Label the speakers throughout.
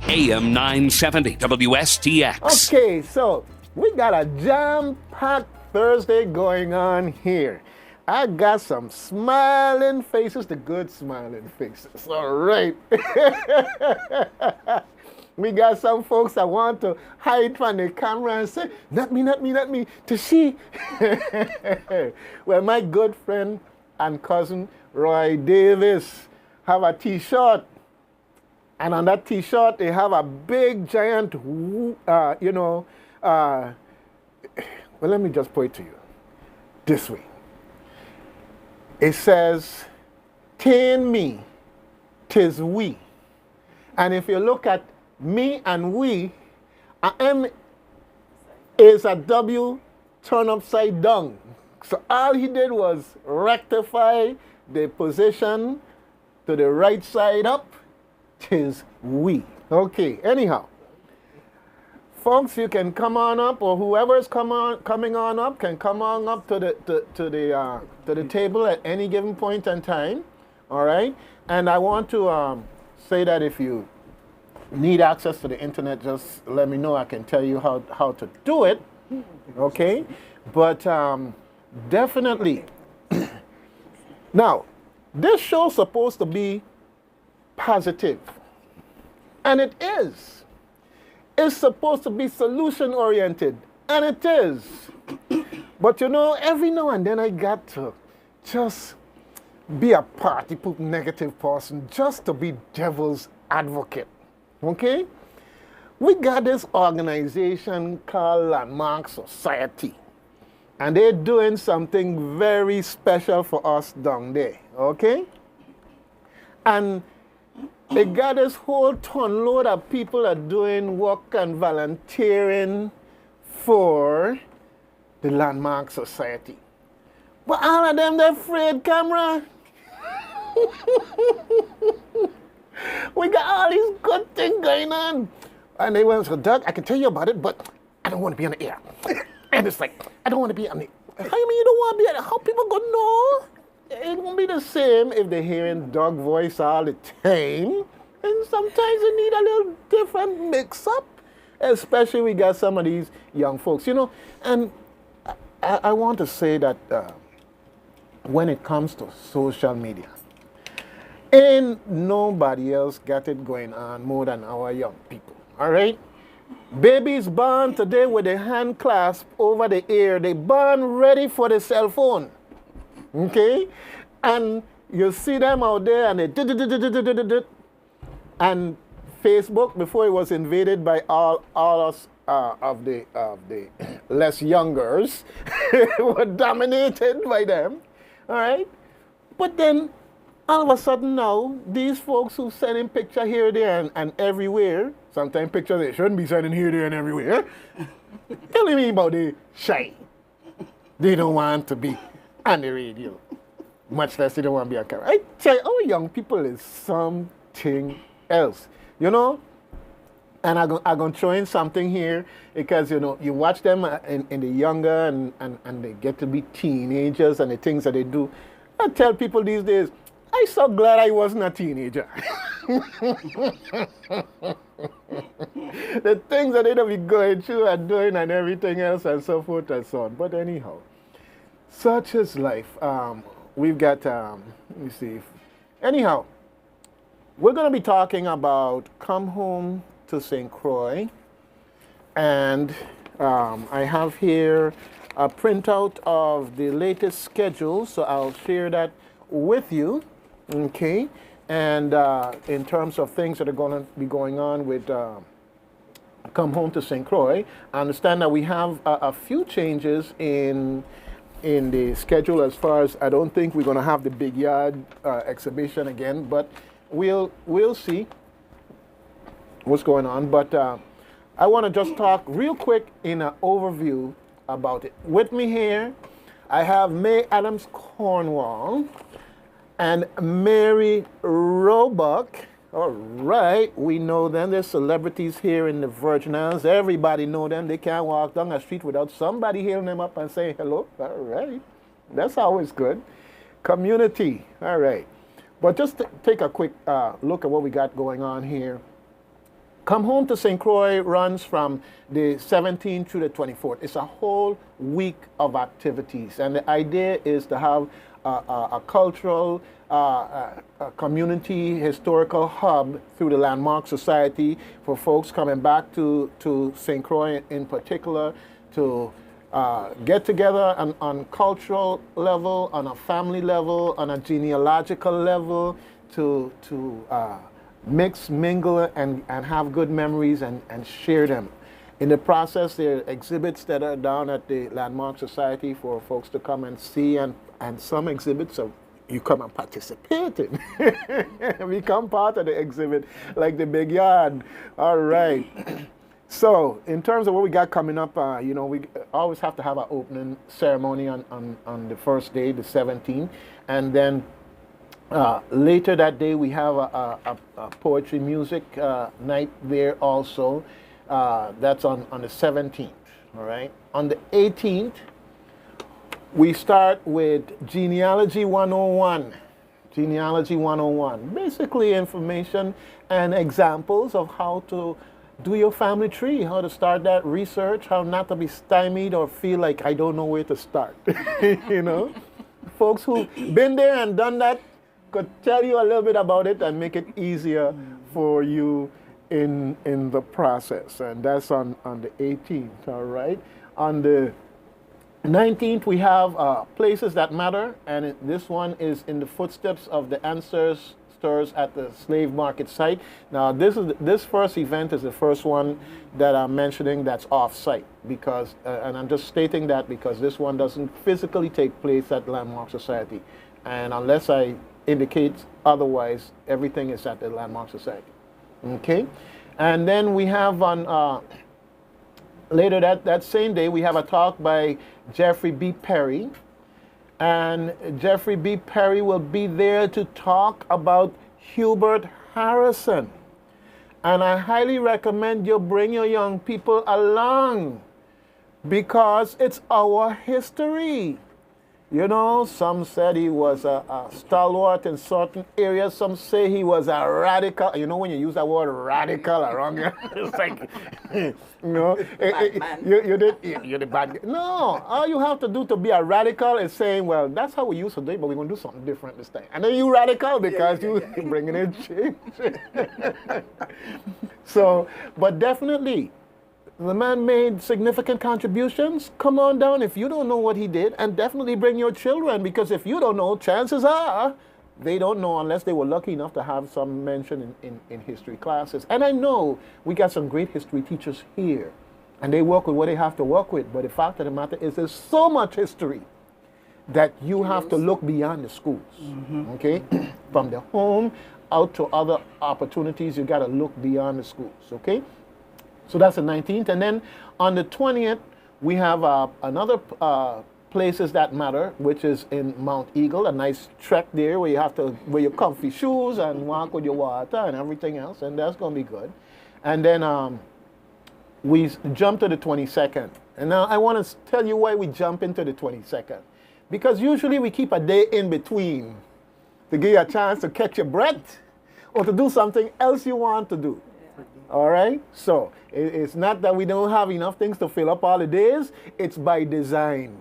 Speaker 1: AM 970 WSTX.
Speaker 2: Okay, so we got a jam-packed Thursday going on here. I got some smiling faces, the good smiling faces. All right. We got some folks that want to hide from the camera and say, not me, not me, not me, to see. Well, my good friend and cousin Roy Davis have a T-shirt. And on that T-shirt, they have a big, giant, well, let me just put it to you this way. It says, "Tain me, 'tis we." And if you look at me and we, a M is a W turned upside down. So all he did was rectify the position to the right side up. 'Tis we. Okay, anyhow. Folks, you can come on up, or whoever is coming on up can come on up to the table at any given point in time. All right, and I want to say that if you need access to the internet, just let me know. I can tell you how to do it. Okay, but definitely. Now, this show's supposed to be positive, and it is. It's supposed to be solution-oriented, and it is. But you know, every now and then I got to just be a party poop negative person, just to be devil's advocate, okay? We got this organization called Landmarks Society, and they're doing something very special for us down there, okay? And they got this whole ton load of people that are doing work and volunteering for the Landmark Society. But all of them, they're afraid camera. We got all these good things going on. And they went, "So Doug, I can tell you about it, but I don't want to be on the air." And it's like, I don't want to be on the air. How you mean you don't want to be on the air? How people gonna know? It won't be the same if they're hearing Doug voice all the time. And sometimes they need a little different mix-up. Especially we got some of these young folks, you know. And I want to say that when it comes to social media, ain't nobody else got it going on more than our young people, all right? Babies born today with a hand clasp over the ear. They born ready for the cell phone. Okay, and you see them out there, and they and Facebook, before it was invaded by all us of the less youngers, were dominated by them. All right, but then all of a sudden now, these folks who sending picture here, there, and everywhere. Sometimes pictures they shouldn't be sending here, there, and everywhere. Telling me about the shy. They don't want to be on the radio, much less they don't want to be on camera. I tell you, our young people is something else, you know. And I'm going to throw in something here because, you know, you watch them in the younger and they get to be teenagers and the things that they do. I tell people these days, I'm so glad I wasn't a teenager. The things that they'll be going through and doing and everything else and so forth and so on. But anyhow, such is life. We've got, let me see. Anyhow, we're going to be talking about Come Home to St. Croix. And I have here a printout of the latest schedule, so I'll share that with you, okay? And in terms of things that are going to be going on with Come Home to St. Croix, I understand that we have a few changes in the schedule as far as I don't think we're going to have the big yard exhibition again, but we'll see what's going on. But I want to just talk real quick in an overview about it. With me here, I have May Adams-Cornwall and Mary Roebuck. All right, we know them. They're celebrities here in the Virgin Islands. Everybody know them. They can't walk down the street without somebody hailing them up and saying hello. All right, that's always good. Community, all right. But just take a quick look at what we got going on here. Come Home to St. Croix runs from the 17th through the 24th. It's a whole week of activities. And the idea is to have a cultural, a community historical hub through the Landmarks Society for folks coming back to St. Croix in particular to get together on cultural level, on a family level, on a genealogical level, to mix, mingle, and have good memories and share them. In the process, there are exhibits that are down at the Landmark Society for folks to come and see, and some exhibits are you come and participate in. Become part of the exhibit, like the big yard. All right. So, in terms of what we got coming up, you know, we always have to have an opening ceremony on the first day, the 17th, and then later that day, we have a poetry music night there also. That's on the 17th, all right? On the 18th, we start with Genealogy 101. Genealogy 101. Basically information and examples of how to do your family tree, how to start that research, how not to be stymied or feel like I don't know where to start, you know? Folks who've been there and done that could tell you a little bit about it and make it easier for you in the process. And that's on the 18th, all right? On the 19th, we have Places That Matter, and this one is in the footsteps of the ancestors at the slave market site. Now, this first event is the first one that I'm mentioning that's off-site, because, and I'm just stating that because this one doesn't physically take place at the Landmark Society. And unless I indicate otherwise, everything is at the Landmark Society. Okay? And then we have on, later that same day, we have a talk by Jeffrey B. Perry. And Jeffrey B. Perry will be there to talk about Hubert Harrison. And I highly recommend you bring your young people along because it's our history. You know, some said he was a stalwart in certain areas. Some say he was a radical. You know, when you use that word radical around here, it's like, you know, you're the bad guy. No, all you have to do to be a radical is saying, well, that's how we used to do it, but we're going to do something different this time. And then you radical because you're bringing in change. So, but definitely, the man made significant contributions. Come on down if you don't know what he did, and definitely bring your children, because if you don't know, chances are they don't know unless they were lucky enough to have some mention in history classes. And I know we got some great history teachers here, and they work with what they have to work with, but the fact of the matter is there's so much history that you have to look beyond the schools, okay? From the home out to other opportunities, you got to look beyond the schools, okay? So that's the 19th. And then on the 20th, we have another Places That Matter, which is in Mount Eagle, a nice trek there where you have to wear your comfy shoes and walk with your water and everything else, and that's going to be good. And then we jump to the 22nd. And now I want to tell you why we jump into the 22nd. Because usually we keep a day in between to give you a chance to catch your breath or to do something else you want to do. All right? So it's not that we don't have enough things to fill up all the days. It's by design.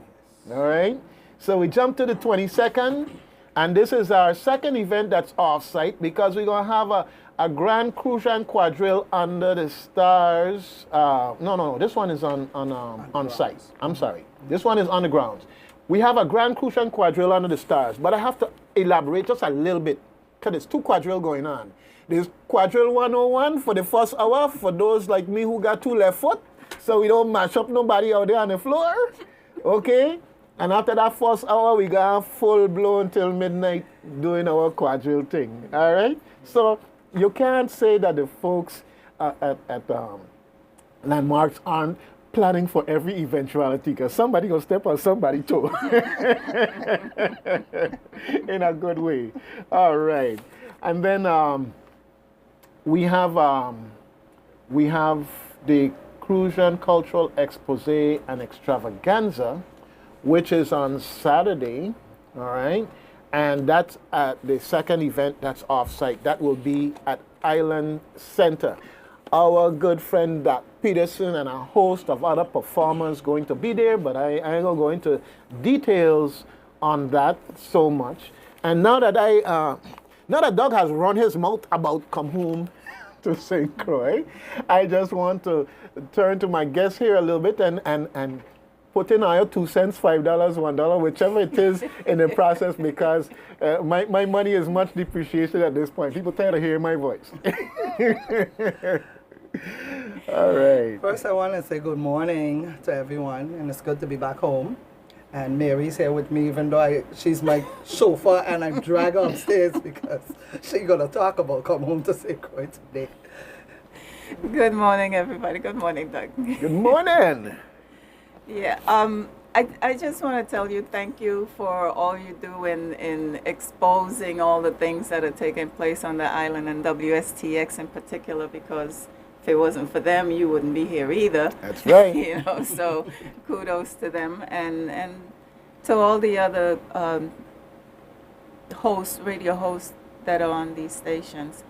Speaker 2: All right? So we jump to the 22nd, and this is our second event that's off-site because we're going to have a Grand Crucian Quadrille under the stars. No, this one is on site. I'm sorry. This one is on the grounds. We have a Grand Crucian Quadrille under the stars, but I have to elaborate just a little bit because there's two quadrilles going on. There's Quadrille 101 for the first hour for those like me who got two left foot, so we don't mash up nobody out there on the floor, okay? And after that first hour, we got full blown till midnight doing our quadrille thing, all right? So you can't say that the folks at Landmarks aren't planning for every eventuality, because somebody will step on somebody's toe in a good way. All right. And then we have the Crucian Cultural Expose and Extravaganza, which is on Saturday, all right? And that's the second event that's off-site. That will be at Island Center. our good friend Doc Peterson and a host of other performers going to be there, but I ain't gonna go into details on that so much. And now that Doug has run his mouth about come home to St. Croix, I just want to turn to my guests here a little bit and put in our 2 cents, $5, $1, whichever it is in the process, because my money is much depreciated at this point. People tired of hearing my voice. All right.
Speaker 3: First, I want to say good morning to everyone, and it's good to be back home. And Mary's here with me, even though she's my chauffeur, and I drag her upstairs because she's going to talk about come home to St. Croix today.
Speaker 4: Good morning, everybody. Good morning, Doug.
Speaker 2: Good morning.
Speaker 4: Yeah, I just want to tell you thank you for all you do in exposing all the things that are taking place on the island, and WSTX in particular, because if it wasn't for them, you wouldn't be here either.
Speaker 2: That's right.
Speaker 4: You know, so kudos to them and to all the other radio hosts that are on these stations.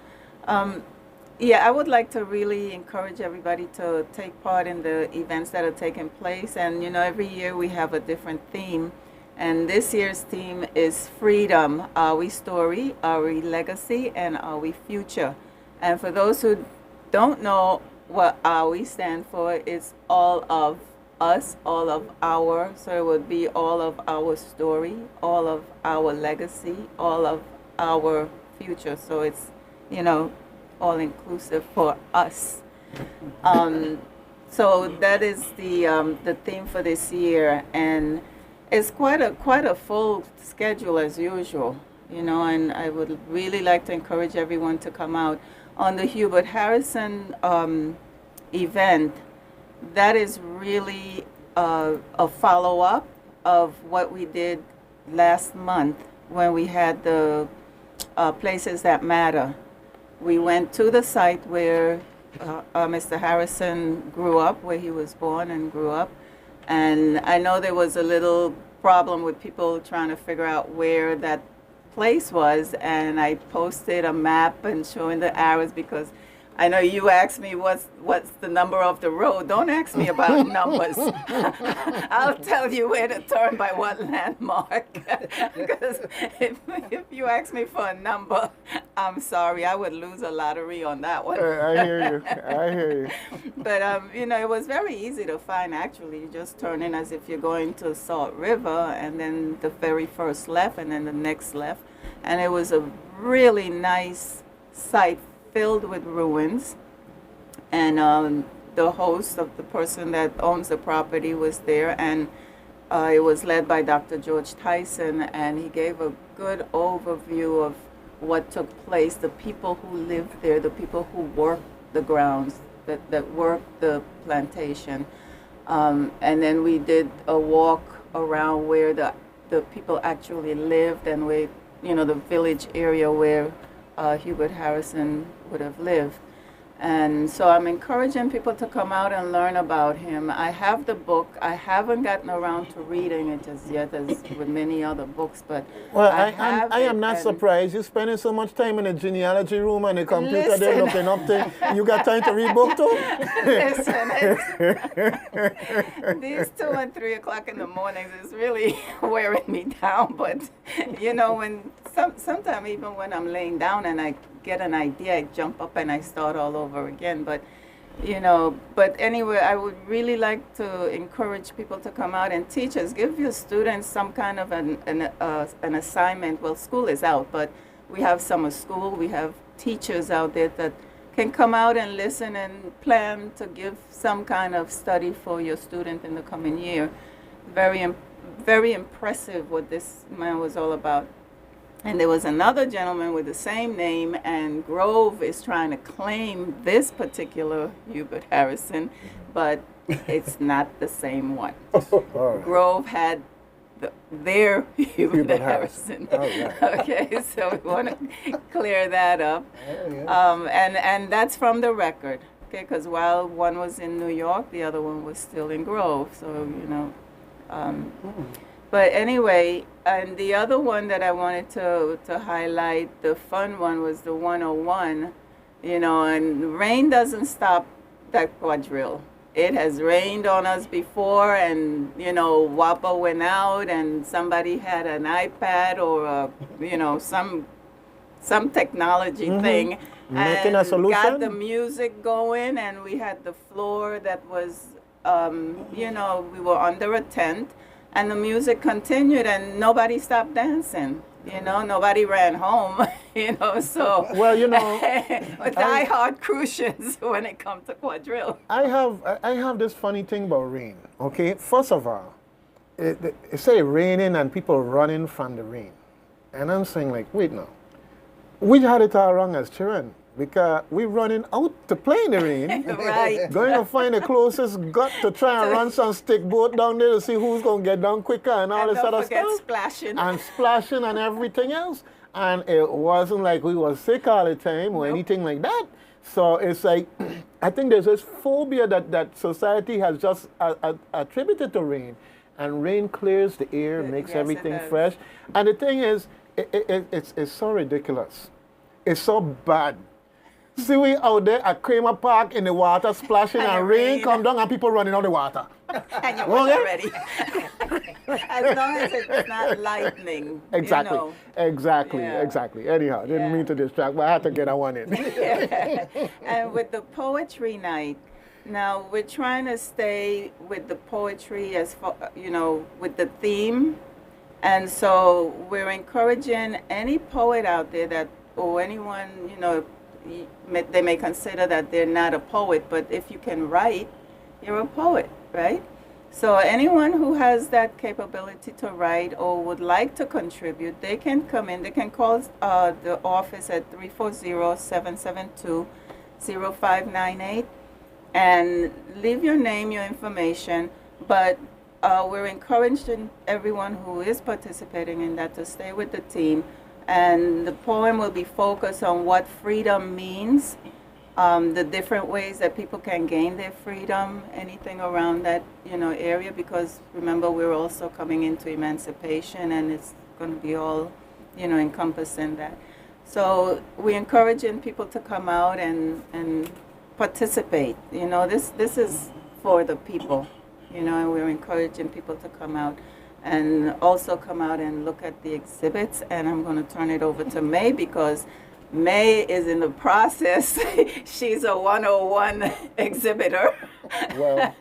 Speaker 4: Yeah, I would like to really encourage everybody to take part in the events that are taking place. And, you know, every year we have a different theme. And this year's theme is freedom. Are we story? Are we legacy? And are we future? And for those who don't know what "are we" stand for, it's all of us, all of our. So it would be all of our story, all of our legacy, all of our future. So it's, you know, all inclusive for us. So that is the theme for this year, and it's quite a full schedule as usual, you know. And I would really like to encourage everyone to come out on the Hubert Harrison event. That is really a follow-up of what we did last month when we had the Places That Matter. We went to the site where Mr. Harrison grew up, where he was born and grew up. And I know there was a little problem with people trying to figure out where that place was, and I posted a map and showing the arrows, because I know you asked me what's the number of the road. Don't ask me about numbers. I'll tell you where to turn by what landmark. Because if you ask me for a number, I'm sorry, I would lose a lottery on that one.
Speaker 2: I hear you.
Speaker 4: But you know, it was very easy to find. Actually, you just turn in as if you're going to Salt River, and then the very first left, and then the next left, and it was a really nice site filled with ruins. And the host of the person that owns the property was there, and it was led by Dr. George Tyson, and he gave a good overview of what took place, the people who lived there, the people who worked the grounds, that worked the plantation. And then we did a walk around where the people actually lived, and where, you know, the village area where Hubert Harrison would have lived. And so I'm encouraging people to come out and learn about him. I have the book. I haven't gotten around to reading it just yet, as with many other books, but
Speaker 2: well, I am not surprised. You're spending so much time in the genealogy room and the computer there looking up there. You got time to read book too?
Speaker 4: Listen, these 2 and 3 o'clock in the mornings is really wearing me down. But, you know, when sometimes even when I'm laying down and I get an idea, I jump up and I start all over again. But, you know, but anyway, I would really like to encourage people to come out, and teachers, give your students some kind of an assignment. Well, school is out, but we have summer school. We have teachers out there that can come out and listen and plan to give some kind of study for your student in the coming year. Very impressive what this man was all about. And there was another gentleman with the same name, and Grove is trying to claim this particular Hubert Harrison, but it's not the same one. Grove had their Hubert Harrison.
Speaker 2: Oh, yeah.
Speaker 4: Okay, so we want to clear that up. And that's from the record, okay, because while one was in New York, the other one was still in Grove, so, you know. But anyway, and the other one that I wanted to highlight, the fun one, was the 101. you know, and rain doesn't stop that quadrille. It has rained on us before, and, you know, WAPA went out and somebody had an iPad or, you know, some technology thing.
Speaker 2: Making
Speaker 4: and
Speaker 2: a solution.
Speaker 4: Got the music going, and we had the floor that was, you know, we were under a tent, and the music continued, and nobody stopped dancing. You know, nobody ran home, you know, so.
Speaker 2: Well, you know.
Speaker 4: Die-hard Crucians when it comes to quadrille.
Speaker 2: I have this funny thing about rain, okay? First of all, it say raining and people running from the rain. And I'm saying, like, wait now. We had it all wrong as children, because we're running out to play in the rain.
Speaker 4: Right.
Speaker 2: Going to find the closest gut to try and run some stick boat down there to see who's going to get down quicker and all this other stuff.
Speaker 4: Splashing.
Speaker 2: And splashing and everything else. And it wasn't like we were sick all the time or anything like that. So it's like, I think there's this phobia that society has just attributed to rain. And rain clears the air, makes everything fresh. And the thing is, it's so ridiculous. It's so bad. See, we out there at Kramer Park in the water splashing and rain come down and people running out the water.
Speaker 4: And you're ready. As long as it's not lightning.
Speaker 2: Exactly.
Speaker 4: You know.
Speaker 2: Exactly. Anyhow, didn't mean to distract, but I had to get that one in.
Speaker 4: And with the poetry night, now we're trying to stay with the poetry as far, you know, with the theme. And so we're encouraging any poet out there that, or anyone, you know, they may consider that they're not a poet, but if you can write, you're a poet, right? So anyone who has that capability to write or would like to contribute, they can come in. They can call the office at 340-772-0598 and leave your name, your information. But we're encouraging everyone who is participating in that to stay with the team. And the poem will be focused on what freedom means, the different ways that people can gain their freedom, anything around that, you know, area, because remember, we're also coming into emancipation, and it's going to be all, you know, encompassing that. So we're encouraging people to come out and participate. You know, this is for the people, you know, and we're encouraging people to come out. And also come out and look at the exhibits. And I'm going to turn it over to May, because May is in the process. She's a 101 exhibitor. Well,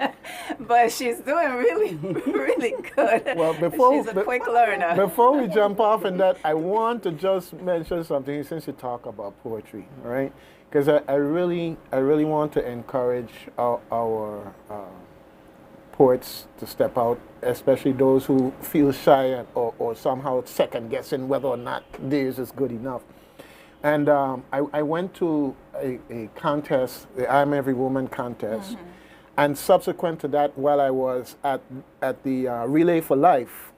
Speaker 4: but she's doing really, really good.
Speaker 2: Well,
Speaker 4: she's a quick learner.
Speaker 2: Before we jump off in that, I want to just mention something since you talk about poetry, all right? Because I really want to encourage our poets to step out, especially those who feel shy or somehow second guessing whether or not theirs is good enough. And I went to a contest, the I'm Every Woman contest, and subsequent to that, while I was at the Relay for Life,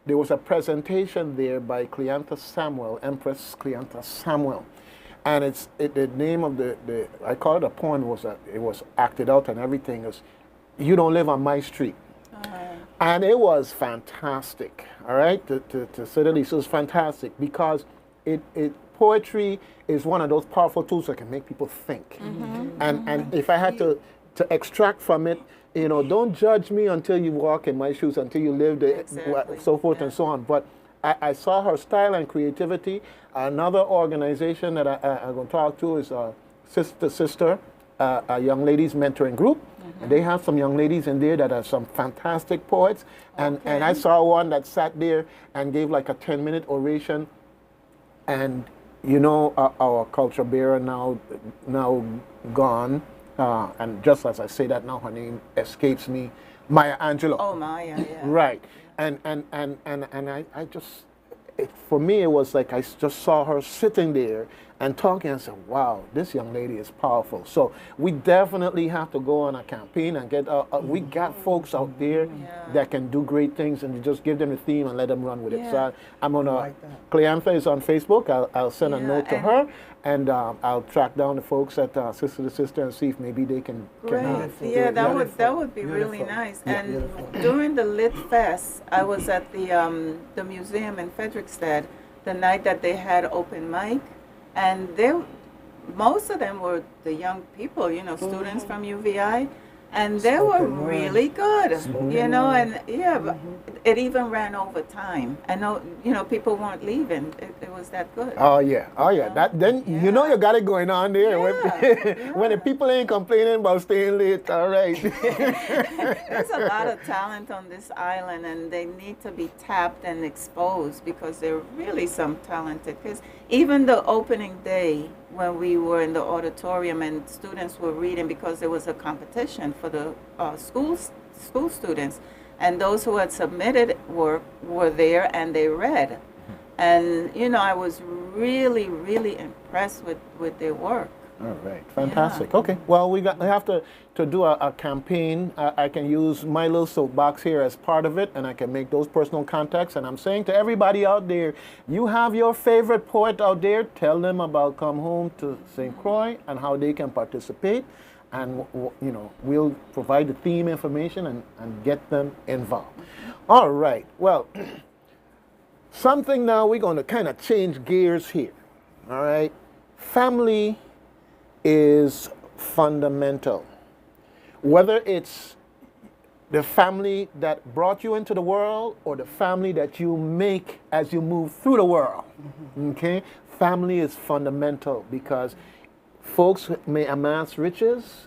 Speaker 2: there was a presentation there by Cleantha Samuel, Empress Cleantha Samuel. And the name of the I call it a poem, it was acted out and everything, is You Don't Live on My Street. And it was fantastic, all right, to say the least. It was fantastic because poetry is one of those powerful tools that can make people think. And if I had to extract from it, you know, don't judge me until you walk in my shoes, until you live there, so forth and so on. But I saw her style and creativity. Another organization that I'm going to talk to is Sister, a young ladies mentoring group. And they have some young ladies in there that are some fantastic poets. And I saw one that sat there and gave like a 10-minute oration. And you know, our culture bearer now gone. And just as I say that now, her name escapes me, Maya Angelou.
Speaker 4: Oh, Maya, yeah.
Speaker 2: Right. And I just, for me, it was like I just saw her sitting there and talking and said, wow, this young lady is powerful. So we definitely have to go on a campaign and get, we got folks out there that can do great things, and you just give them a theme and let them run with it. So I'm on Cleantha is on Facebook. I'll send a note to her, and I'll track down the folks at Sister to Sister and see if maybe they can
Speaker 4: that would be really nice. And during the Lit Fest, I was at the museum in Frederiksted the night that they had open mic, and most of them were the young people, students from UVI. And they were really good, and but it even ran over time. I know, people weren't leaving. It was that good.
Speaker 2: Oh yeah. That then you got it going on there. When the people ain't complaining about staying late, all right.
Speaker 4: There's a lot of talent on this island, and they need to be tapped and exposed because they're really some talented. Because even the opening day, when we were in the auditorium and students were reading, because there was a competition for the school students, and those who had submitted work were there and they read. And, I was really, really impressed with their work.
Speaker 2: All right, fantastic. Yeah. Okay, well, we have to do a campaign. I can use my little soapbox here as part of it, and I can make those personal contacts. And I'm saying to everybody out there, you have your favorite poet out there, tell them about Come Home to St. Croix and how they can participate. And, we'll provide the theme information and get them involved. All right, well, something now we're going to kind of change gears here. All right, family is fundamental. Whether it's the family that brought you into the world or the family that you make as you move through the world, okay? Family is fundamental because folks may amass riches,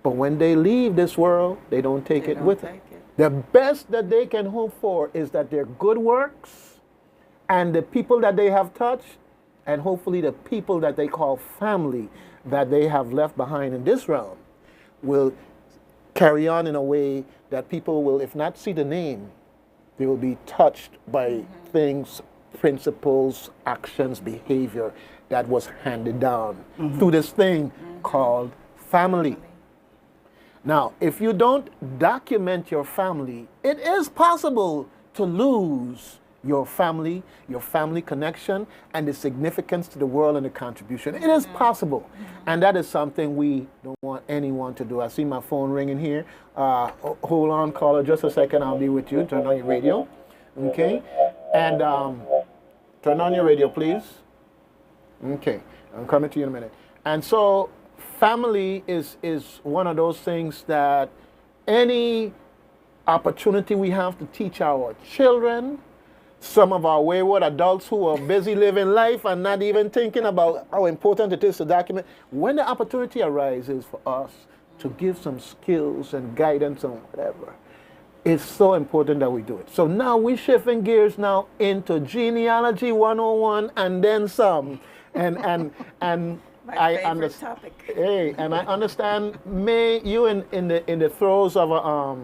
Speaker 2: but when they leave this world, they don't take it with them. The best that they can hope for is that their good works and the people that they have touched, and hopefully the people that they call family that they have left behind in this realm, will carry on in a way that people will, if not see the name, they will be touched by things, principles, actions, behavior that was handed down through this thing called family. Now, if you don't document your family, it is possible to lose your family connection, and the significance to the world and the contribution. It is possible. And that is something we don't want anyone to do. I see my phone ringing here. Hold on, caller, just a second. I'll be with you. Turn on your radio. Okay? And turn on your radio, please. Okay. I'm coming to you in a minute. And so family is one of those things that any opportunity we have to teach our children, some of our wayward adults who are busy living life and not even thinking about how important it is to document. When the opportunity arises for us to give some skills and guidance on whatever, it's so important that we do it. So now we're shifting gears now into genealogy 101 and then some. And
Speaker 4: My favorite topic.
Speaker 2: Hey, and I understand, May, you in the throes of a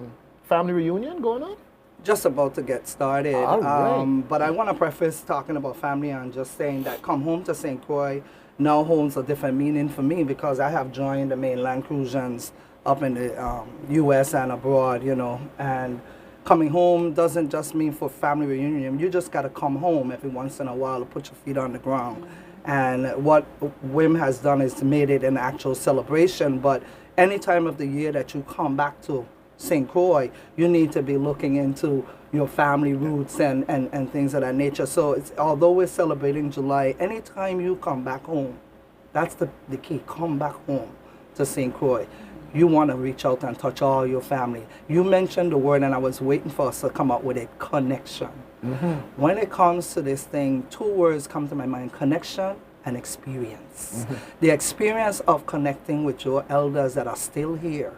Speaker 2: family reunion going on?
Speaker 3: Just about to get started.
Speaker 2: All right.
Speaker 3: But I want to preface talking about family and just saying that Come Home to St. Croix now holds a different meaning for me because I have joined the mainland Crucians up in the U.S. and abroad, and coming home doesn't just mean for family reunion. You just got to come home every once in a while to put your feet on the ground. And what WIM has done is made it an actual celebration, but any time of the year that you come back to St. Croix, you need to be looking into your family roots and things of that nature. So although we're celebrating July, anytime you come back home, that's the key, come back home to St. Croix. You want to reach out and touch all your family. You mentioned the word, and I was waiting for us to come up with a connection. When it comes to this thing, two words come to my mind: connection and experience. The experience of connecting with your elders that are still here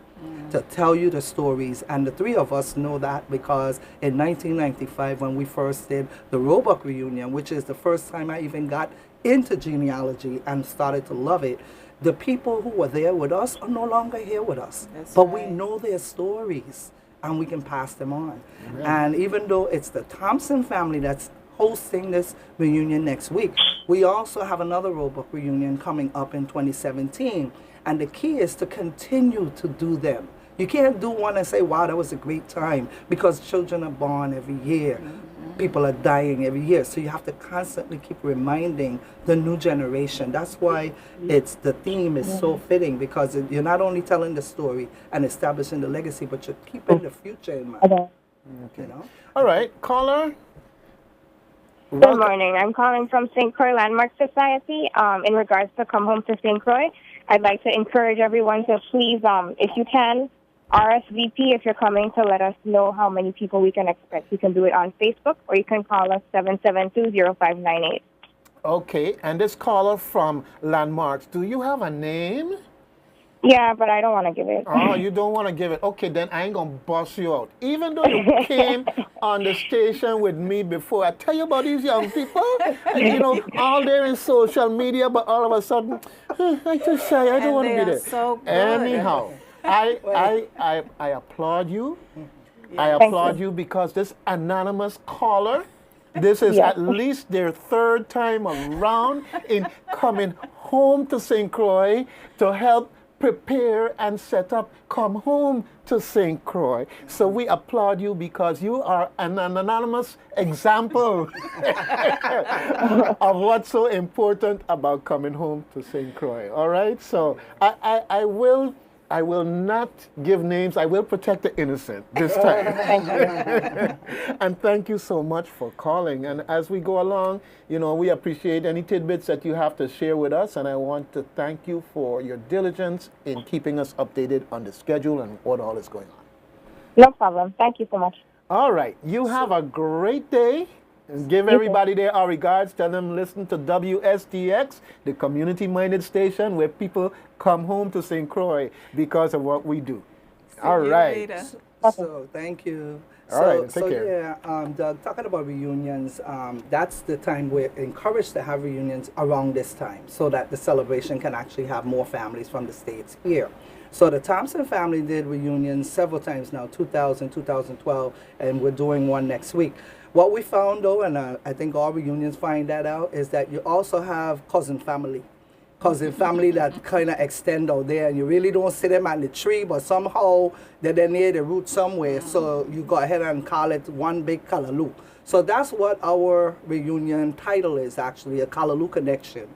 Speaker 3: to tell you the stories, and the three of us know that because in 1995 when we first did the Roebuck reunion, which is the first time I even got into genealogy and started to love it, the people who were there with us are no longer here with us. But we know their stories and we can pass them on. And even though it's the Thompson family that's hosting this reunion next week, we also have another Roebuck reunion coming up in 2017. And the key is to continue to do them. You can't do one and say, wow, that was a great time, because children are born every year. People are dying every year. So you have to constantly keep reminding the new generation. That's why the theme is so fitting, because you're not only telling the story and establishing the legacy, but you're keeping the future in mind.
Speaker 2: Okay. All right, caller.
Speaker 5: Good morning. I'm calling from St. Croix Landmarks Society. In regards to Come Home to St. Croix, I'd like to encourage everyone to please, if you can, RSVP if you're coming, to let us know how many people we can expect. You can do it on Facebook, or you can call us 772-0598.
Speaker 2: Okay, and this caller from Landmarks, do you have a name?
Speaker 5: Yeah, but I don't want to give it.
Speaker 2: Oh, you don't want to give it. Okay, then I ain't going to bust you out. Even though you came on the station with me before, I tell you about these young people, you know, all there in social media, but all of a sudden, I'm too shy, I don't want to be there.
Speaker 4: So good.
Speaker 2: Anyhow, I applaud you. I applaud you because this anonymous caller, this is at least their third time around in coming home to St. Croix to help prepare and set up Come Home to St. Croix. So we applaud you because you are an anonymous example of what's so important about coming home to St. Croix. All right? So I will not give names. I will protect the innocent this time. And thank you so much for calling. And as we go along, you know, we appreciate any tidbits that you have to share with us. And I want to thank you for your diligence in keeping us updated on the schedule and what all is going on.
Speaker 5: No problem. Thank you so much.
Speaker 2: All right. You have a great day. And give everybody there our regards. Tell them listen to Wstx, the community-minded station where people come home to St. Croix because of what we do. All right.
Speaker 3: So thank you.
Speaker 2: All right, take care.
Speaker 3: Yeah, Doug, talking about reunions, that's the time we're encouraged to have reunions around this time so that the celebration can actually have more families from the States here. So the Thompson family did reunions several times now, 2000, 2012, and we're doing one next week. What we found, though, and I think all reunions find that out, is that you also have cousin family that kind of extend out there, and you really don't see them at the tree, but somehow they're near the root somewhere, so you go ahead and call it one big Callaloo. So that's what our reunion title is, actually, a Callaloo Connection,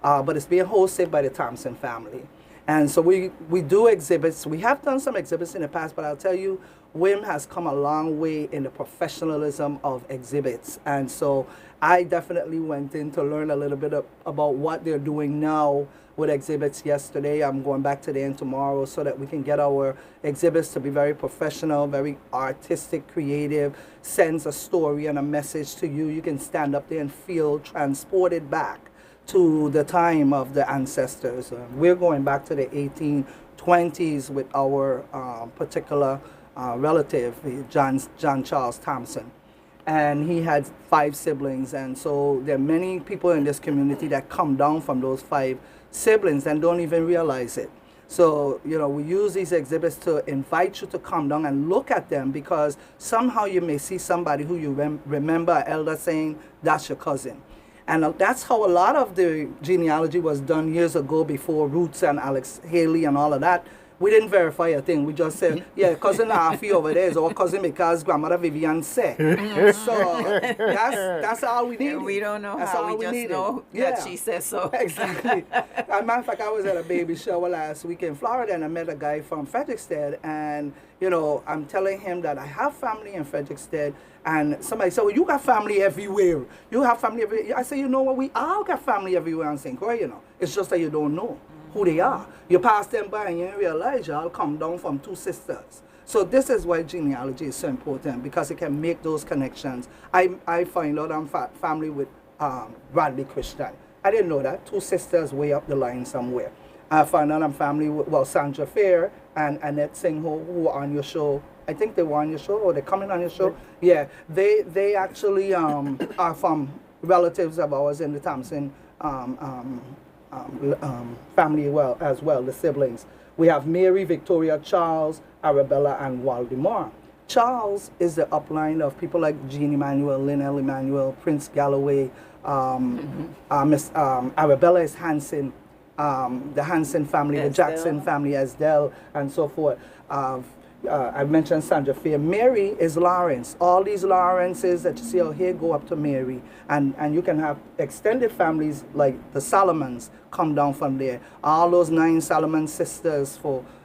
Speaker 3: but it's being hosted by the Thompson family. And so we do exhibits. We have done some exhibits in the past, but I'll tell you, WIM has come a long way in the professionalism of exhibits. And so I definitely went in to learn a little bit about what they're doing now with exhibits yesterday. I'm going back today and tomorrow so that we can get our exhibits to be very professional, very artistic, creative, sends a story and a message to you. You can stand up there and feel transported back to the time of the ancestors. We're going back to the 1820s with our particular relative, John Charles Thompson. And he had 5 siblings, and so there are many people in this community that come down from those 5 siblings and don't even realize it. So, you know, we use these exhibits to invite you to come down and look at them, because somehow you may see somebody who you remember an elder saying, that's your cousin. And that's how a lot of the genealogy was done years ago, before Roots and Alex Haley and all of that. We didn't verify a thing. We just said, yeah, cousin Afi over there is our cousin because grandmother Vivian said. So that's all we need.
Speaker 4: We don't know how, we just know that she says so.
Speaker 3: Exactly. As a matter of fact, I was at a baby shower last week in Florida, and I met a guy from Fredericksted, and, you know, I'm telling him that I have family in Fredericksted, and somebody said, well, you got family everywhere. You have family everywhere. I said, you know what, we all got family everywhere in St. Croix, you know. It's just that you don't know who they are. You pass them by and you realize y'all come down from 2 sisters. So this is why genealogy is so important, because it can make those connections. I find out I'm family with Bradley Christian. I didn't know that. 2 sisters way up the line somewhere. I found out I'm family with, well, Sandra Fair and Annette Singh, who are on your show. I think they were on your show, or they're coming on your show. Yeah, they actually are from relatives of ours in the Thompson family as well, the siblings. We have Mary, Victoria, Charles, Arabella, and Waldemar. Charles is the upline of people like Jean Emanuel, Lynell Emanuel, Prince Galloway. Arabella is Hanson, the Hanson family, the Jackson family, Esdell, and so forth. I mentioned Sandra Fair. Mary is Lawrence. All these Lawrences that you see out here go up to Mary. And you can have extended families like the Solomons come down from there. All those 9 Solomon sisters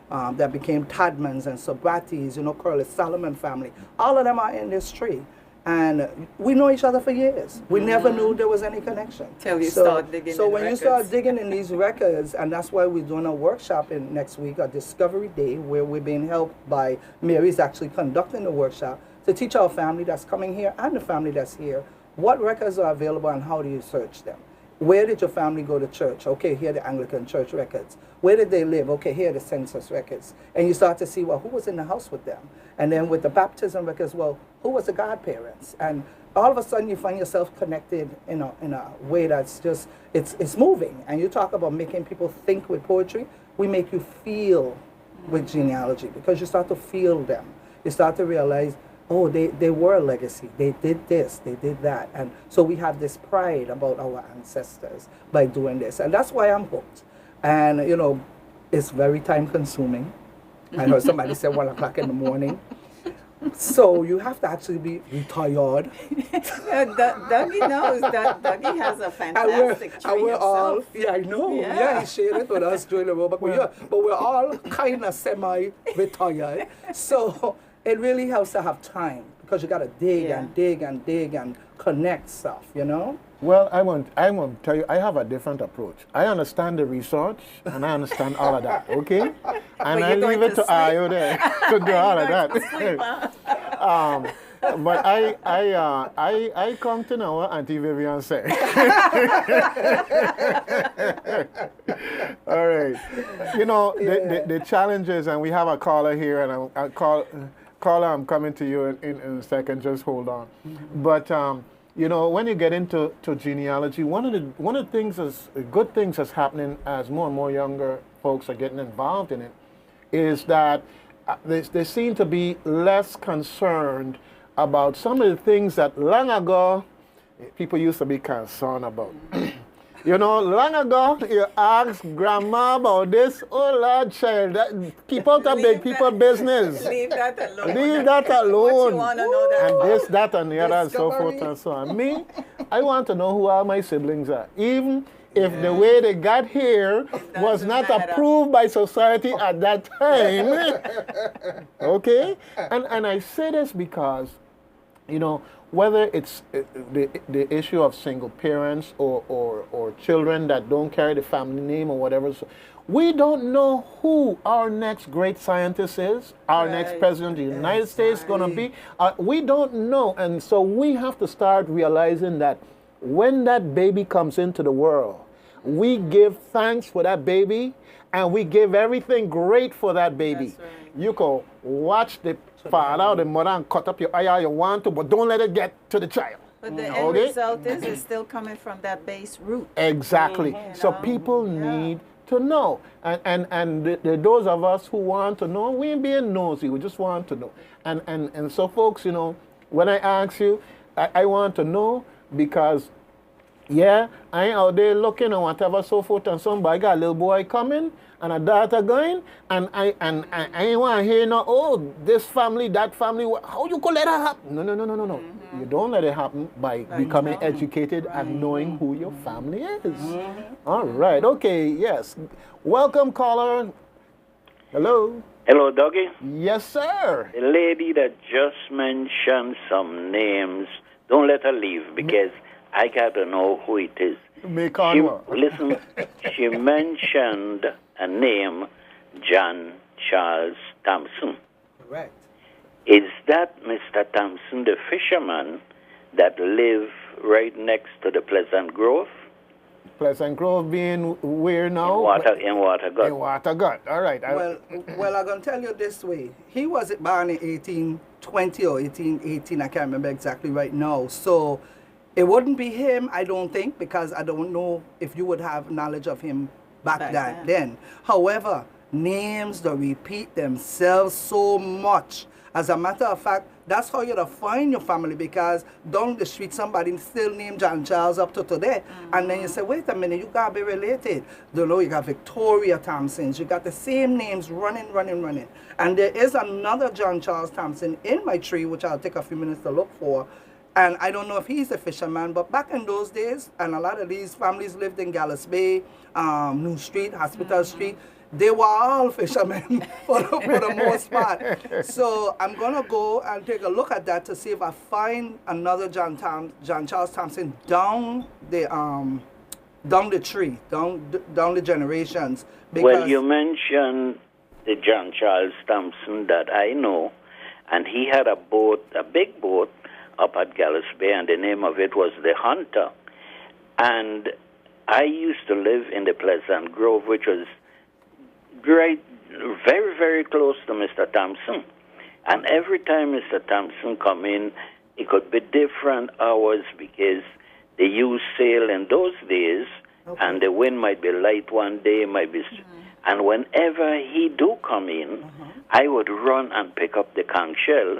Speaker 3: that became Tadmans and Sobratis, you know, Curly Solomon family. All of them are in this tree. And we know each other for years. We never knew there was any connection.
Speaker 4: Till you start digging
Speaker 3: So
Speaker 4: in
Speaker 3: when
Speaker 4: records.
Speaker 3: you start digging in these records, and that's why we're doing a workshop in next week, a Discovery Day, where we're being helped by Mary's actually conducting the workshop to teach our family that's coming here and the family that's here what records are available and how do you search them. Where did your family go to church? Okay, here are the Anglican church records. Where did they live? Okay, here are the census records. And you start to see, well, who was in the house with them? And then with the baptism records, well, who was the godparents? And all of a sudden you find yourself connected in a way that's just, it's moving. And you talk about making people think with poetry. We make you feel with genealogy because you start to feel them. You start to realize, oh, they were a legacy. They did this, they did that. And so we have this pride about our ancestors by doing this. And that's why I'm hooked. And, you know, it's very time consuming. I heard somebody say 1 o'clock in the morning. So you have to actually be retired.
Speaker 4: Dougie knows that Dougie has a fantastic tree
Speaker 3: we're all,
Speaker 4: himself.
Speaker 3: yeah, I know.
Speaker 4: Yeah.
Speaker 3: Yeah, he shared it with us during the Roebuck. But we're all kind of semi-retired. So it really helps to have time because you got to dig and dig and dig and connect stuff, you know?
Speaker 2: Well, I want to tell you, I have a different approach. I understand the research and I understand all of that, okay? And I leave it to Ayo there to do all of that. But I come to know what Auntie Vivian say. All right. You know, the challenges, and we have a caller here, and caller, I'm coming to you in a second. Just hold on. But you know, when you get into genealogy, one of the things good things that's happening as more and more younger folks are getting involved in it, is that they seem to be less concerned about some of the things that long ago people used to be concerned about. You know, long ago, you asked grandma about this, oh Lord, child, keep out of big people business.
Speaker 4: Leave that alone.
Speaker 2: Leave that alone.
Speaker 4: What you want to know that
Speaker 2: and
Speaker 4: for?
Speaker 2: this, that, and the other, and so
Speaker 3: Discovery.
Speaker 2: forth and so on. Me, I want to know who all my siblings are. Even if the way they got here was not
Speaker 4: matter.
Speaker 2: approved by society at that time. Okay? And I say this because, you know, whether it's the issue of single parents or children that don't carry the family name or whatever, so we don't know who our next great scientist is, our next president of the United States is going to be. We don't know, and so we have to start realizing that when that baby comes into the world, we give thanks for that baby, and we give everything great for that baby.
Speaker 4: That's right.
Speaker 2: You can watch the father or the mother and cut up your eye how you want to, but don't let it get to the child.
Speaker 4: But the end result is it's still coming from that base root.
Speaker 2: Exactly. So people need to know. And those of us who want to know, we ain't being nosy, we just want to know. And so folks, you know, when I ask you, I want to know because, yeah, I ain't out there looking and whatever, so forth and so on, but I got a little boy coming and a daughter going, and I ain't want to hear no, oh, this family, that family, how you could let it happen? No. You don't let it happen by becoming educated and knowing who your family is. All right, okay, yes. Welcome, caller. Hello.
Speaker 6: Hello, Dougie.
Speaker 2: Yes, sir.
Speaker 6: The lady that just mentioned some names, don't let her leave because I got to know who it is. Listen, she mentioned a name, John Charles Thompson.
Speaker 3: Correct.
Speaker 6: Is that Mr. Thompson, the fisherman that live right next to the Pleasant Grove?
Speaker 2: Pleasant Grove being where now?
Speaker 6: In Watergut.
Speaker 2: In Watergut. All right.
Speaker 3: Well, I'm going to tell you this way. He was born in 1820 or 1818. I can't remember exactly right now. So it wouldn't be him, I don't think, because I don't know if you would have knowledge of him back then. However, names that repeat themselves so much. As a matter of fact, that's how you define your family, because down the street somebody still named John Charles up to today. And then you say, wait a minute, you got to be related. You got Victoria Thompsons, you got the same names running. And there is another John Charles Thompson in my tree, which I'll take a few minutes to look for. And I don't know if he's a fisherman, but back in those days, and a lot of these families lived in Gallows Bay, New Street, Hospital Street, they were all fishermen for the most part. So I'm going to go and take a look at that to see if I find another John Charles Thompson down the tree, down the generations.
Speaker 6: Well, you mentioned the John Charles Thompson that I know, and he had a boat, a big boat, up at Gallows Bay, and the name of it was the Hunter. And I used to live in the Pleasant Grove, which was very, very close to Mr. Thompson. And every time Mr. Thompson come in, it could be different hours because they used sail in those days, and the wind might be light one day, might be... And whenever he do come in, I would run and pick up the conch shell,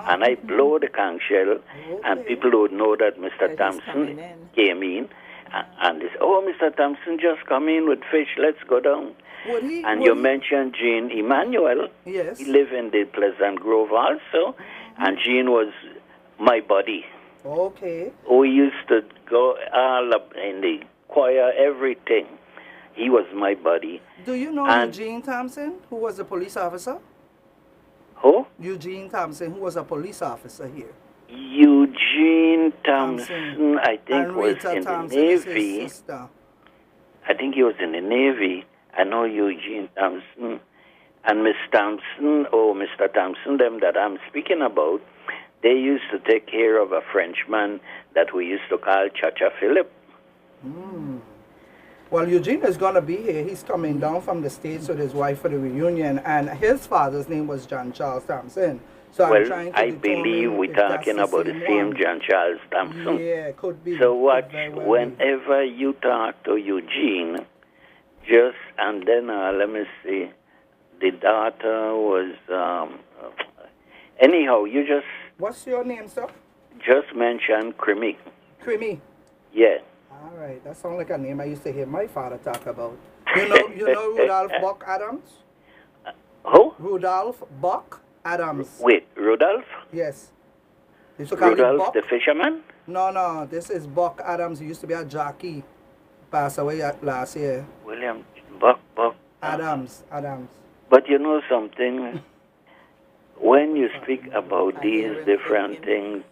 Speaker 6: and I blow the conch shell, and people would know that Mr. Thompson came in, and they say, "Oh, Mr. Thompson just come in with fish, let's go down." And you mentioned Jean Emmanuel.
Speaker 3: Yes.
Speaker 6: He lived in the Pleasant Grove also, and Jean was my buddy.
Speaker 3: Okay.
Speaker 6: We used to go all up in the choir, everything. He was my buddy.
Speaker 3: Do you know Eugene Thompson, who was a police officer?
Speaker 6: Who?
Speaker 3: Eugene Thompson, who was a police officer here.
Speaker 6: Eugene Thompson, I think, was in the Navy. I think he was in the Navy. I know Eugene Thompson. And Miss Thompson, Mr. Thompson, them that I'm speaking about, they used to take care of a Frenchman that we used to call Chacha Philip.
Speaker 3: Well, Eugene is going to be here. He's coming down from the States with his wife for the reunion, and his father's name was John Charles Thompson. So
Speaker 6: well,
Speaker 3: I'm trying to
Speaker 6: I believe we're talking about the same John Charles Thompson.
Speaker 3: Yeah, could be.
Speaker 6: So watch, whenever you talk to Eugene, and then let me see, the daughter was, anyhow, you just...
Speaker 3: What's your name, sir?
Speaker 6: Just mention Creamy.
Speaker 3: Creamy?
Speaker 6: Yeah.
Speaker 3: All right, that sounds like a name I used to hear my father talk about. You know Rudolph Buck Adams?
Speaker 6: Who?
Speaker 3: Rudolph Buck Adams.
Speaker 6: Wait, Rudolph?
Speaker 3: Yes.
Speaker 6: Rudolph the fisherman?
Speaker 3: No, this is Buck Adams. He used to be a jockey. Passed away last year.
Speaker 6: William Buck.
Speaker 3: Adams.
Speaker 6: But you know something? When you speak about these different things,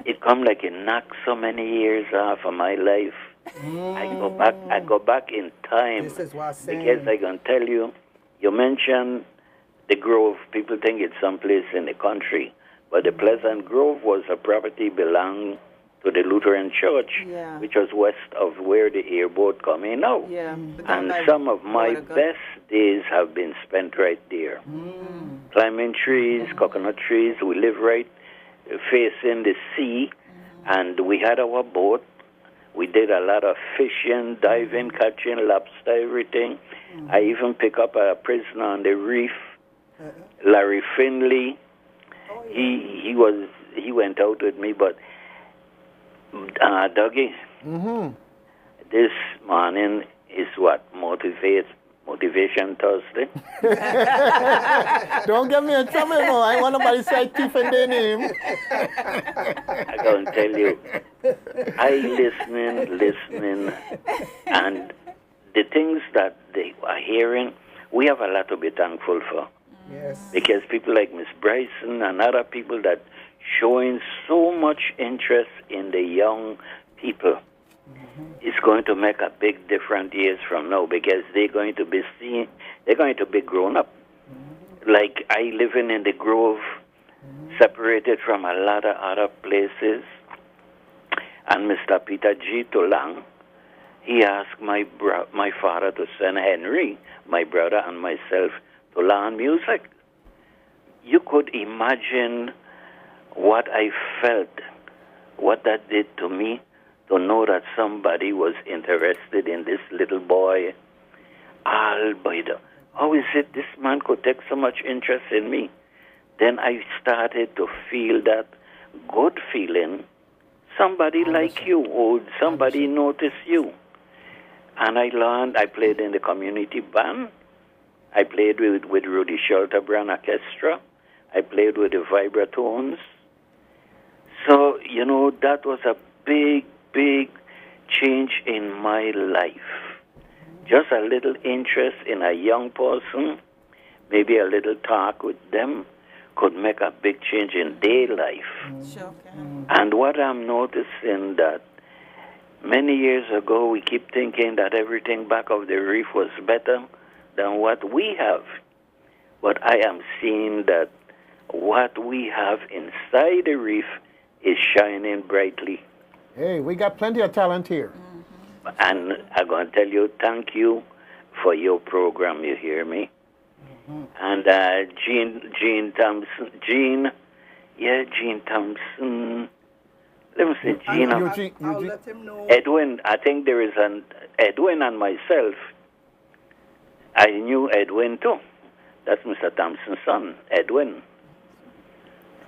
Speaker 6: it come like it knocks so many years off of my life. I go back in time.
Speaker 3: This is what I'm saying.
Speaker 6: Because I can tell you, you mentioned the Grove. People think it's someplace in the country, but the Pleasant Grove was a property belonging to the Lutheran Church, which was west of where the airboat come in now.
Speaker 4: Yeah.
Speaker 6: And some of my best days have been spent right there. Climbing trees, coconut trees. We live right facing the sea, and we had our boat. We did a lot of fishing, diving, catching lobster, everything. I even pick up a prisoner on the reef, Larry Finley. He went out with me, but Dougie, this morning is what Motivation Thursday.
Speaker 2: Don't get me in trouble, no. I want nobody say thief in their name.
Speaker 6: I can tell you, I listening, and the things that they are hearing, we have a lot to be thankful for.
Speaker 3: Yes.
Speaker 6: Because people like Miss Bryson and other people that showing so much interest in the young people. It's going to make a big difference years from now because they're going to be grown up. Like I living in the Grove, separated from a lot of other places. And Mr. Peter G. Tolang, he asked my father to send Henry, my brother, and myself to learn music. You could imagine what I felt, what that did to me, to know that somebody was interested in this little boy. How is it this man could take so much interest in me? Then I started to feel that good feeling. Somebody like you, somebody noticed you. And I learned, I played in the community band. I played with Rudy Shelterbrand Orchestra. I played with the vibratones. So, that was a big, big change in my life. Just a little interest in a young person, maybe a little talk with them, could make a big change in their life.
Speaker 4: Sure can.
Speaker 6: And what I'm noticing that many years ago, we keep thinking that everything back of the reef was better than what we have. But I am seeing that what we have inside the reef is shining brightly.
Speaker 2: Hey, we got plenty of talent here.
Speaker 6: And I'm going to tell you, thank you for your program, you hear me? And Jean Thompson, Jean Thompson. Let me see, Jean.
Speaker 3: I'll let him know.
Speaker 6: Edwin, I think there is an Edwin and myself. I knew Edwin too. That's Mr. Thompson's son, Edwin.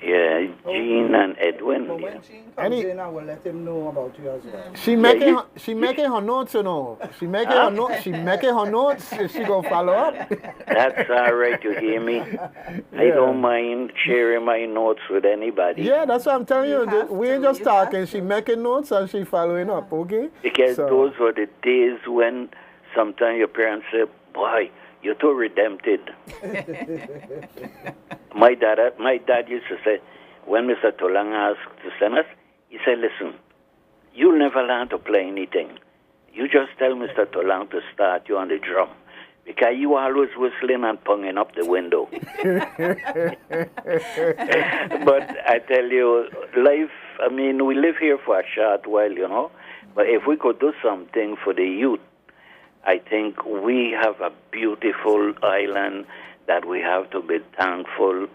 Speaker 6: Yeah, Jean and Edwin.
Speaker 3: But when Jean comes in, I will let him know about you as well.
Speaker 2: She making her notes, She making her notes. She making her notes. She gonna follow up.
Speaker 6: That's all right, you hear me? I don't mind sharing my notes with anybody.
Speaker 2: Yeah, that's what I'm telling you. We ain't just talking. She making notes and she following up, okay?
Speaker 6: Because those were the days when sometimes your parents say, boy, you're too redempted. My dad used to say, when Mr. Tolang asked to send us, he said, listen, you'll never learn to play anything. You just tell Mr. Tolang to start you on the drum. Because you always whistling and ponging up the window. But I tell you, life, we live here for a short while, But if we could do something for the youth, I think we have a beautiful island that we have to be thankful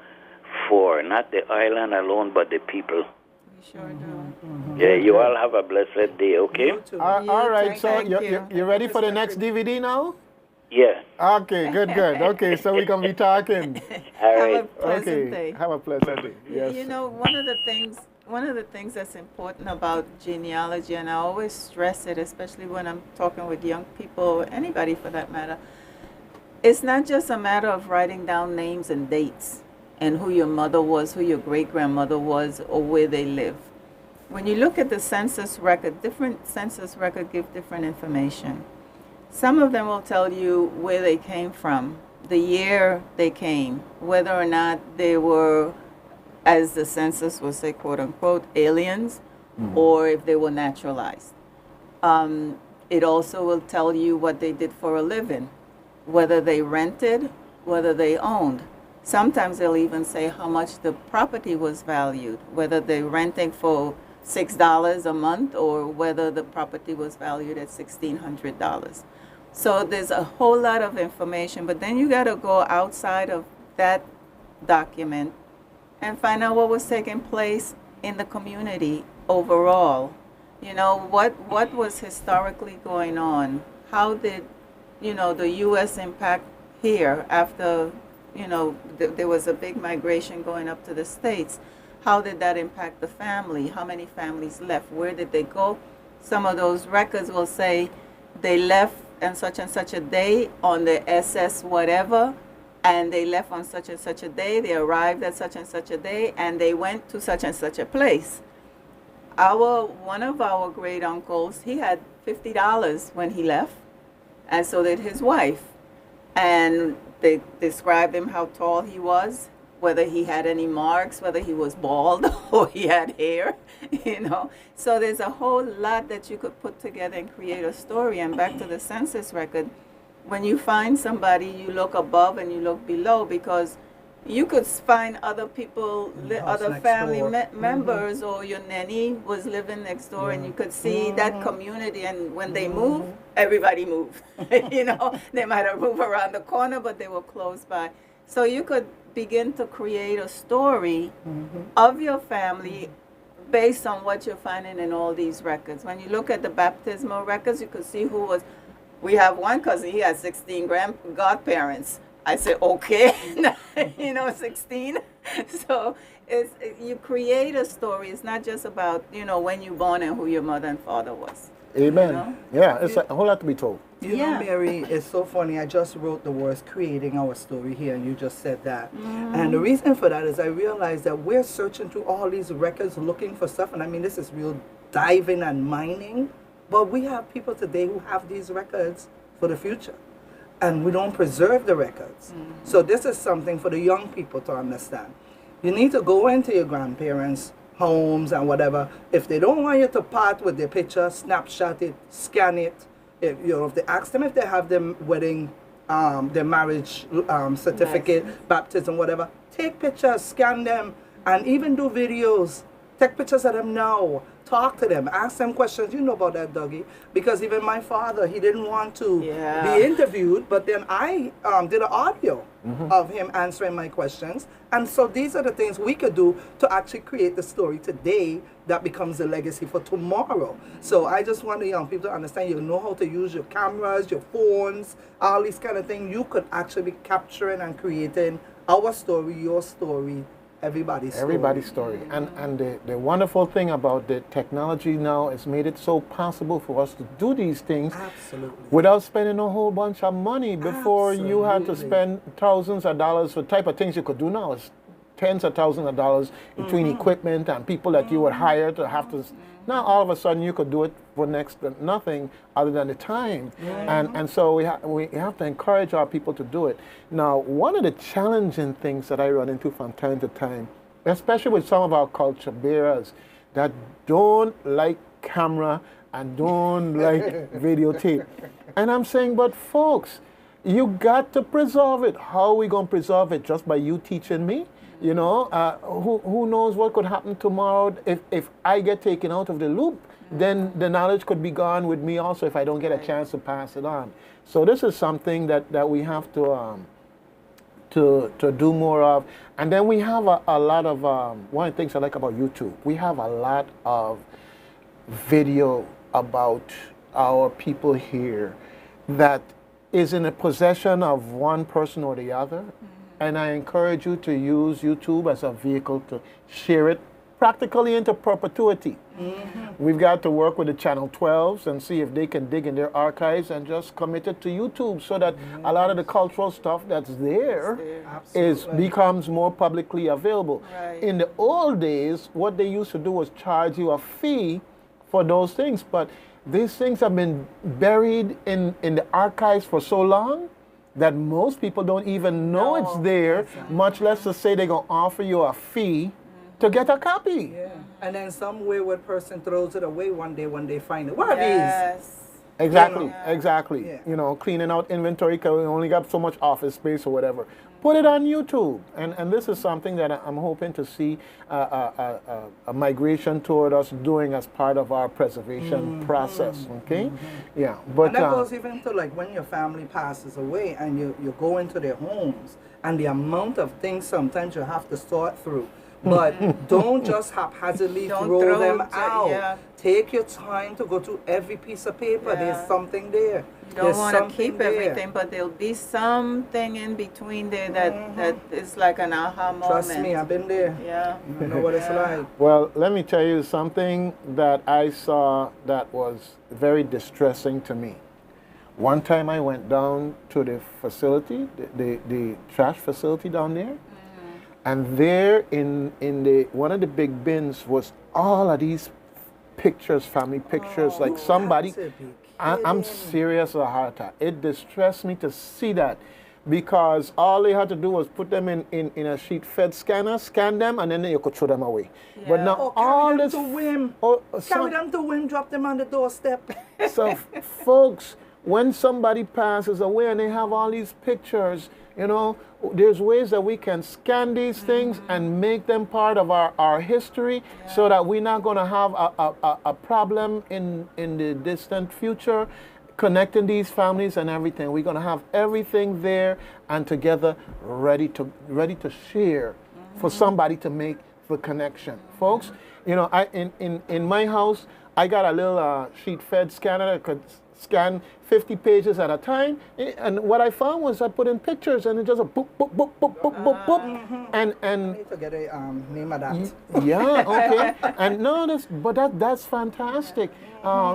Speaker 6: for. Not the island alone, but the people.
Speaker 4: We sure do.
Speaker 6: Yeah, you all have a blessed day, okay?
Speaker 2: All right, so you ready for the next DVD now?
Speaker 6: Yeah.
Speaker 2: Okay, good. Okay, so we can be talking.
Speaker 6: All right.
Speaker 4: Have a pleasant day.
Speaker 2: Have a pleasant day. Yes.
Speaker 4: One of the things that's important about genealogy, and I always stress it, especially when I'm talking with young people, or anybody for that matter, it's not just a matter of writing down names and dates and who your mother was, who your great-grandmother was, or where they live. When you look at the census record, different census records give different information. Some of them will tell you where they came from, the year they came, whether or not they were, as the census will say, quote unquote, aliens, or if they were naturalized. It also will tell you what they did for a living, whether they rented, whether they owned. Sometimes they'll even say how much the property was valued, whether they're renting for $6 a month or whether the property was valued at $1,600. So there's a whole lot of information, but then you got to go outside of that document and find out what was taking place in the community overall. What was historically going on? How did, the U.S. impact here after, there was a big migration going up to the States? How did that impact the family? How many families left? Where did they go? Some of those records will say they left on such and such a day on the SS whatever, and they left on such and such a day, they arrived at such and such a day, and they went to such and such a place. One of our great uncles, he had $50 when he left, and so did his wife. And they described him how tall he was, whether he had any marks, whether he was bald or he had hair, So there's a whole lot that you could put together and create a story. And back to the census record, when you find somebody, you look above and you look below, because you could find other people, other family members, or your nanny was living next door, and you could see that community. And when they move, everybody moved. They might have moved around the corner, but they were close by. So you could begin to create a story of your family based on what you're finding in all these records. When you look at the baptismal records, you could see who was. We have one cousin, he has 16 godparents. I said, okay, 16. So you create a story. It's not just about, when you're born and who your mother and father was.
Speaker 2: Amen.
Speaker 4: You know?
Speaker 2: Yeah, it's a whole lot to be told.
Speaker 3: You know, Mary, it's so funny. I just wrote the words creating our story here, and you just said that. And the reason for that is I realized that we're searching through all these records looking for stuff. And I mean, this is real diving and mining. But we have people today who have these records for the future. And we don't preserve the records. So this is something for the young people to understand. You need to go into your grandparents' homes and whatever. If they don't want you to part with their picture, snapshot it, scan it. If they ask them if they have their wedding, their marriage certificate, baptism, whatever, take pictures, scan them, and even do videos. Take pictures of them now. Talk to them. Ask them questions. You know about that, Dougie. Because even my father, he didn't want to be interviewed, but then I did an audio of him answering my questions. And so these are the things we could do to actually create the story today that becomes a legacy for tomorrow. So I just want the young people to understand you know how to use your cameras, your phones, all these kind of things. You could actually be capturing and creating our story, your story, everybody's story. And the wonderful thing about the technology now is made it so possible for us to do these things without spending a whole bunch of money. Before you had to spend thousands of dollars for type of things you could do now. It's tens of thousands of dollars between equipment and people that you would hire to have to. Now all of a sudden you could do it for next to nothing other than the time. And so we have to encourage our people to do it. Now, one of the challenging things that I run into from time to time, especially with some of our culture bearers that don't like camera and don't like videotape. And I'm saying, but folks, you got to preserve it. How are we going to preserve it? Just by you teaching me? You know, who knows what could happen tomorrow if I get taken out of the loop, then the knowledge could be gone with me also if I don't get a chance to pass it on. So this is something that we have to do more of. And then we have a lot of, one of the things I like about YouTube, we have a lot of video about our people here that is in the possession of one person or the other. And I encourage you to use YouTube as a vehicle to share it practically into perpetuity. We've got to work with the Channel 12s and see if they can dig in their archives and just commit it to YouTube so that a lot of the cultural stuff that's there becomes more publicly available. In the old days, what they used to do was charge you a fee for those things, but these things have been buried in the archives for so long that most people don't even know it's there, much less to say they're going to offer you a fee to get a copy. And then some wayward person throws it away one day when they find it. What are these? Exactly, exactly. You know, cleaning out inventory because we only got so much office space or whatever. Put it on YouTube. And this is something that I'm hoping to see a migration toward us doing as part of our preservation process, okay? Yeah. But, and that goes even to like when your family passes away and you go into their homes and the amount of things sometimes you have to sort through. But don't just haphazardly throw them out. Take your time to go through every piece of paper. There's something there.
Speaker 4: You don't want to keep everything, but there'll be something in between there that is like an aha moment.
Speaker 3: Trust me, I've been there. I know what it's like.
Speaker 2: Well, let me tell you something that I saw that was very distressing to me. One time I went down to the facility, the trash facility down there, and there in one of the big bins was all of these pictures, family pictures, like somebody, I'm serious as a heart attack. It distressed me to see that because all they had to do was put them in a sheet fed scanner, scan them, and then you could throw them away. But now all this...
Speaker 3: Carry them to WIM, drop them on the doorstep.
Speaker 2: So folks, when somebody passes away and they have all these pictures, you know, there's ways that we can scan these things and make them part of our history so that we're not going to have a problem in the distant future connecting these families and everything. We're going to have everything there and together ready to share for somebody to make the connection. Folks, you know, in my house, I got a little sheet fed scanner that could scan 50 pages at a time. And what I found was I put in pictures and it just a boop, boop, boop, boop, boop, boop, boop. And
Speaker 3: I need to get a name of that.
Speaker 2: yeah, okay. And no, that's fantastic.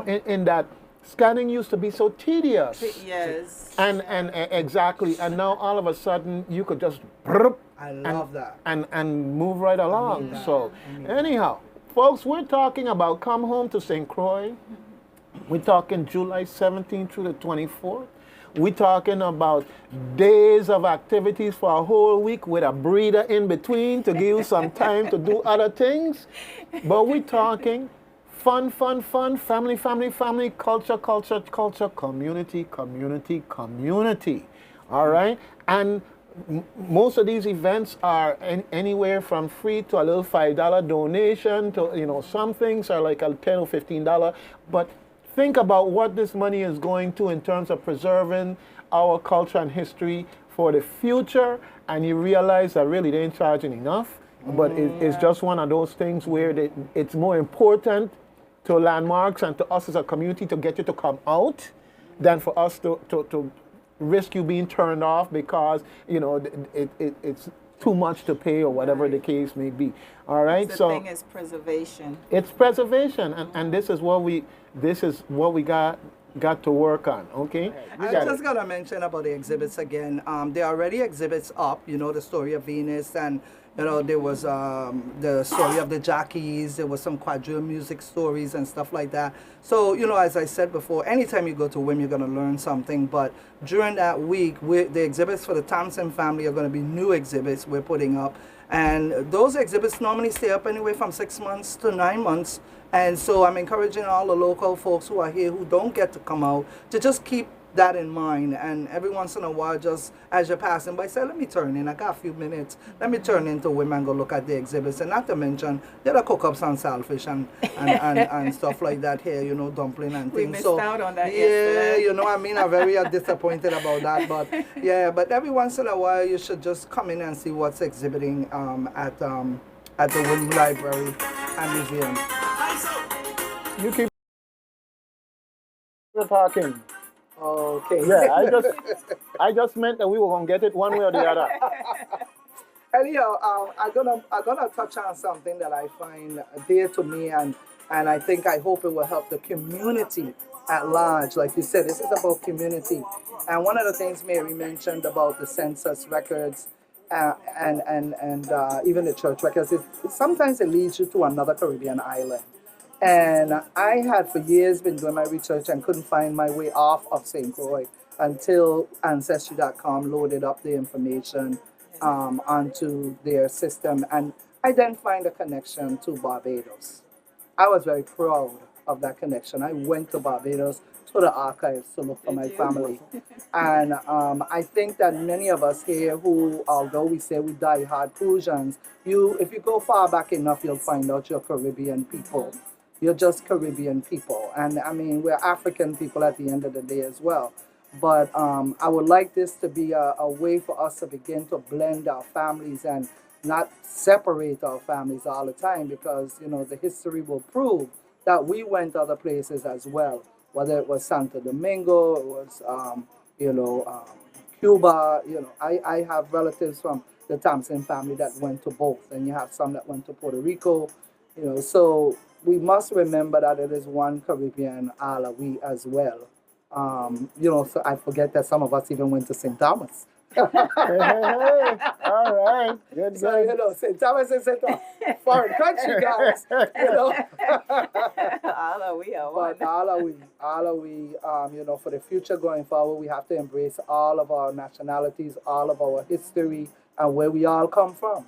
Speaker 2: In that scanning used to be so tedious.
Speaker 4: Yes.
Speaker 2: And exactly. And now all of a sudden you could just
Speaker 3: I love that.
Speaker 2: And move right along. So anyhow, folks, we're talking about Come Home to St. Croix. We're talking July 17th through the 24th. We're talking about days of activities for a whole week with a breather in between to give you some time to do other things. But we're talking fun, fun, fun, family, family, family, culture, culture, culture, community, community, community. All right? And most of these events are anywhere from free to a little $5 donation to, you know, some things are like a $10 or $15. But think about what this money is going to in terms of preserving our culture and history for the future, and you realize that really they ain't charging enough. But it's just one of those things where it's more important to landmarks and to us as a community to get you to come out than for us to risk you being turned off because, you know, it's too much to pay or whatever the case may be. All right.
Speaker 4: The thing is preservation.
Speaker 2: It's preservation, and this is what we got to work on. Okay.
Speaker 3: I just gotta mention about the exhibits again. There are already exhibits up. You know, the story of Venus, and you know there was the story of the jockeys. There was some quadrille music stories and stuff like that. So you know, as I said before, anytime you go to WIM, you're gonna learn something. But during that week, the exhibits for the Thompson family are gonna be new exhibits we're putting up. And those exhibits normally stay up anywhere from 6 months to 9 months. And so I'm encouraging all the local folks who are here who don't get to come out to just keep that in mind. And every once in a while, just as you're passing by, say, let me turn in. I got a few minutes. Let me turn into women and go look at the exhibits. And not to mention, there are cook-ups on saltfish and stuff like that here, you know, dumpling and things.
Speaker 4: We missed out on that
Speaker 3: yesterday. You know, I mean, I'm very disappointed about that. But yeah, but every once in a while, you should just come in and see what's exhibiting at the WIM Library and Museum.
Speaker 2: You keep talking.
Speaker 3: Okay.
Speaker 2: Yeah, I just meant that we were gonna get it one way or the other.
Speaker 3: Anyhow, I'm gonna touch on something that I find dear to me, and I hope it will help the community at large. Like you said, this is about community, and one of the things Mary mentioned about the census records. And even the church records, sometimes it leads you to another Caribbean island. And I had for years been doing my research and couldn't find my way off of St. Croix until Ancestry.com loaded up the information onto their system. And I then find a connection to Barbados. I was very proud of that connection. I went to Barbados, to the archives to look for my family. And I think that many of us here who, although we say we die hard Crucians, if you go far back enough, you'll find out you're Caribbean people. You're just Caribbean people. And I mean, we're African people at the end of the day as well. But I would like this to be a way for us to begin to blend our families and not separate our families all the time, because, you know, the history will prove that we went other places as well. Whether it was Santo Domingo, it was, Cuba. You know, I have relatives from the Thompson family that went to both, and you have some that went to Puerto Rico. You know, so we must remember that it is one Caribbean we as well. You know, so I forget that some of us even went to St. Thomas.
Speaker 2: Hey, all right. Good,
Speaker 3: so, you know, St. Thomas is a foreign country, guys. You know.
Speaker 4: We are one.
Speaker 3: But all are we, you know, for the future going forward, we have to embrace all of our nationalities, all of our history, and where we all come from.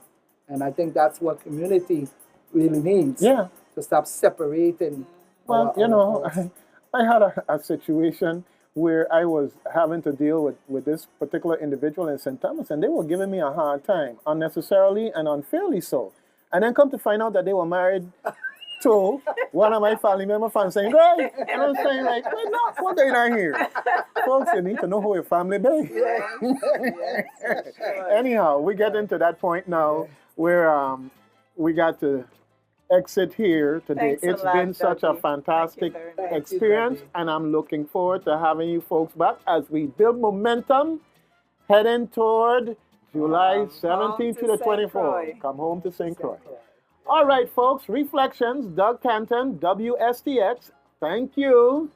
Speaker 3: And I think that's what community really needs.
Speaker 2: Yeah.
Speaker 3: To stop separating.
Speaker 2: Well, you know, I had a situation where I was having to deal with this particular individual in St. Thomas, and they were giving me a hard time, unnecessarily and unfairly so. And then come to find out that they were married to one of my family members from St. Croix. And I'm saying, like, wait, no, what they not here? Folks, you need to know who your family be. Anyhow, we get into that point now where we got to exit here today.
Speaker 4: Thanks a
Speaker 2: It's
Speaker 4: lot,
Speaker 2: been such a
Speaker 4: Dougie.
Speaker 2: fantastic
Speaker 4: Thank you very much.
Speaker 2: experience, and I'm looking forward to having you folks back as we build momentum heading toward July 17th to the 24th. Come home to St. Croix. All right, folks, Reflections, Doug Canton, WSTX. Thank you.